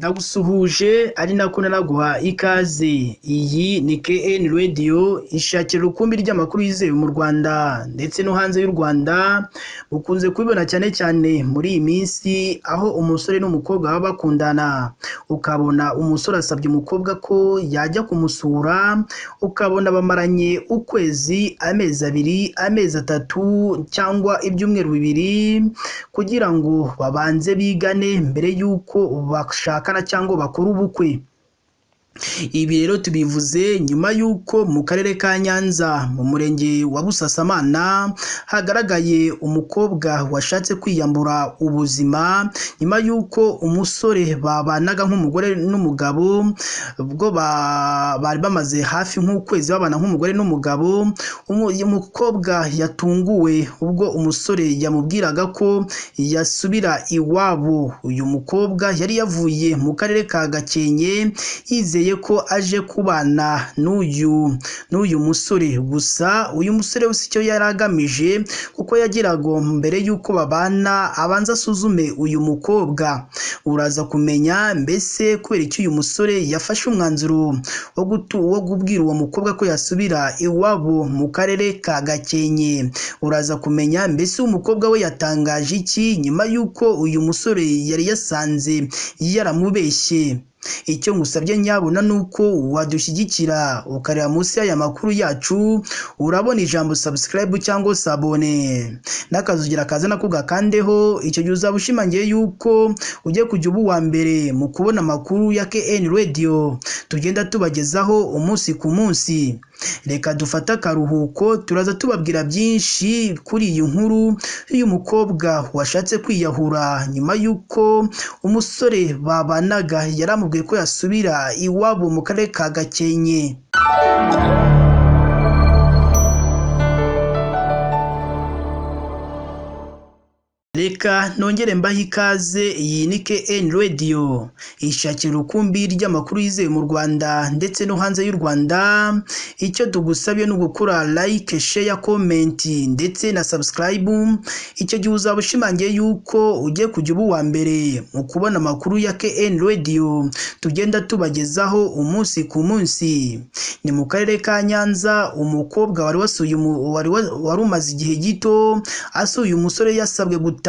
Ndagusuhuje ari nako naraguha ikaze. Iyi ni KN Radio ishakira urukumbi ry'amakuru yizewe mu Rwanda ndetse no hanze y'u Rwanda. Ukunze kubibona cyane cyane muri iyi minsi aho umusore n'umukobwa baba bakundana, ukabona umusore asabye umukobwa ko yajya kumusura, ukabona bamaranye ukwezi, amezi abiri, amezi atatu cyangwa ibyumweru bibiri kugira ngo babanze bigane mbere y'uko bashakana cyangwa bakora ubukwe. Ibi rero tubivuze nyuma y'uko mu karere ka Nyanza mu murenge wa Busasamana hagaragaye umukobwa washatse kwiyambura ubuzima nyuma y'uko umusore babanaga nk'umugore n'umugabo, ubwo bari bamaze hafi nk'ukwezi babana nk'umugore n'umugabo. Umukobwa yatunguwe ubwo umusore yamubwiraga ko yasubira iwabo. Uyu mukobwa yari yavuye mu karere ka Gakenke yizeye ko aje kubana n'uyu musore, gusa uyu musore wese icyo yari agamije kuko yagiraga mbere y'uko babana abanza asuzume uyu mukobwa. Uraza kumenya mbese kubera icyo uyu musore yafashe umwanzuro wo kubwira uwo mukobwa ko yasubira iwabo mu karere ka Gakenke. Uraza kumenya mbese umukobwa we yatangaje iki nyuma y'uko uyu musore yari yasanze yaramubeshye. Icyo ngusabye nyabuna nuko wadushyigikira ukareba munsi y'aya makuru yacu, urabona ijambo subscribe cyangwa sabone n'akazugira kaza nako gakandeho. Icyo gihe uzaba ushimangiye yuko ugiye kujya uba uwa mbere mu kubona amakuru ya KN Radio tugenda tubagezaho umunsi ku munsi. Reka dufate akaruhuko, turaza tubabwira byinshi kuri iyi nkuru y'uyu mukobwa washatse kwiyahura nyuma y'uko umusore babanaga yaramubwiye ko yasubira iwabo mu karere ka Gakenke. Reka nongere mbahe ikaze. Iyi ni KN Radio ishakira urukumbi ry'amakuru yizewe mu Rwanda ndetse no hanze y'u Rwanda. Icyo tugusabye ni ugukora like, share, comment ndetse na subscribe. Icyo gihe uzaba ushimangiye yuko ugiye kujya uba uwa mbere mu kubona amakuru ya KN Radio tugenda tubagezaho umunsi ku munsi. Ni mu karere ka Nyanza, umukobwa wari umaze igihe gito asuye umusore yasabwe gutaha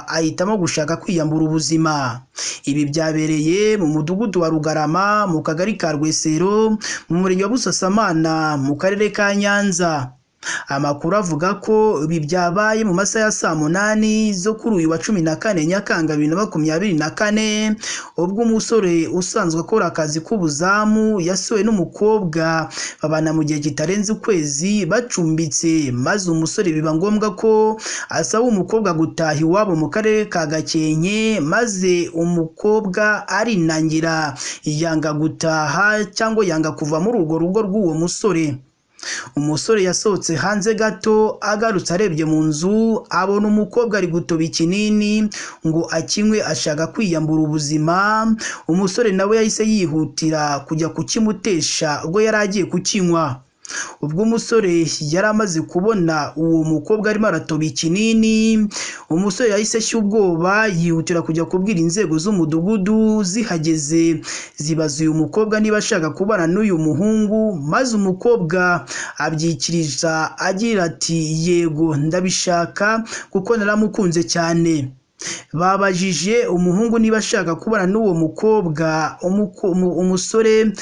ahitamo gushaka kwiyambura ubuzima. Ibi byabereye mu mudugudu wa Rugarama mu kagari ka Rwesero mu murenge wa Busasamana mu karere ka Nyanza. Amakuru avuga ko ibi byabaye mu masaha ya saa 8 zo kuri uyu wa 14 Nyakanga 2024, ubwo umusore usanzwe akora akazi k'ubuzamu yasuwe n'umukobwa babana mu gihe kitarenze ukwezi bacumbitse, maze umusore biba ngombwa ko asaba umukobwa gutaha iwabo mu karere ka Gakenke, maze umukobwa arinangira yanga gutaha cyangwa yanga kuva muri urwo rugo rw'uwo musore. Umusore yasohotse hanze gato, agarutse arebye mu nzu abona umukobwa ari gutoba ikinini ngo akinywe ashaka kwiyambura ubuzima. Umusore nawe yahise yihutira kujya kukimutesha ubwo yari agiye kukinywa. Ubwo umusore yari amaze kubona uwo mukobwa arimo aratoba ikinini, umusore yahise ashya ubwoba yihutira kujya kubwira inzego z'umudugudu. Zihageze zibaza uyu mukobwa niba ashaka kubana n'uyu muhungu, maze umukobwa abyikiriza agira ati yego ndabishaka kuko naramukunze cyane. Babajije umuhungu niba ashaka kubana n'uwo mukobwa, umusore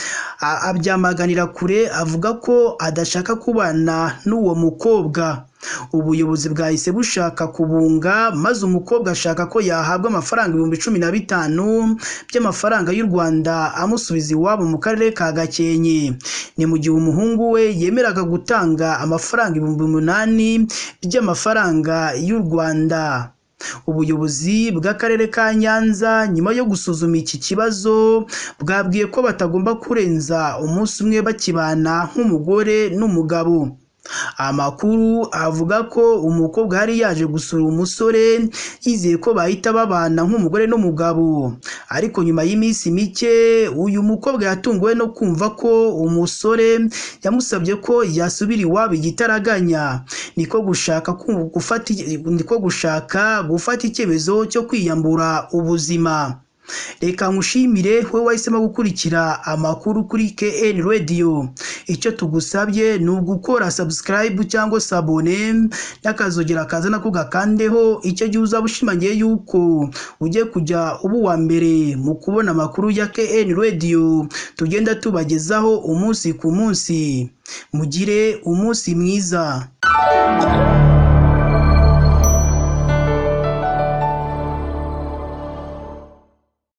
abyamaganira kure avuga ko adashaka kubana n'uwo mukobwa. Ubuyobozi bwahise bushaka kubunga, maze umukobwa ashaka ko yahabwa amafaranga 15,000 by'amafaranga y'u Rwanda amusubiza iwabo mu karere ka Gakenke. Ni mu gihe umuhungu we yemeraga gutanga amafaranga 8,000 by'amafaranga y'u Rwanda. Ubuyobozi bw'akarere ka Nyanza nyuma yo gusuzuma iki kibazo bwabwiye ko batagomba kurenza umunsi umwe bakibana nk'umugore n'umugabo. Amakuru avuga ko umukobwa yari yaje gusura umusore yizeye ko bahita babana nk'umugore n'umugabo, ariko nyuma y'iminsi mike uyu mukobwa yatunguwe no kumva ko umusore yamusabye ko yasubira iwabo igitaraganya. Niko gushaka gufata icyemezo cyo kwiyambura ubuzima. Reka nkushimire wowe wahisemo gukurikira amakuru kuri KN Radio. Icyo tugusabye ni ugukora subscribe cyangwa se abone n'akazogera kaza nako gakandeho, icyo gihe uzaba ushimangiye yuko ugiye kujya uba uwa mbere mu kubona amakuru ya KN Radio tugenda tubagezaho umunsi ku munsi. Mugire umunsi mwiza.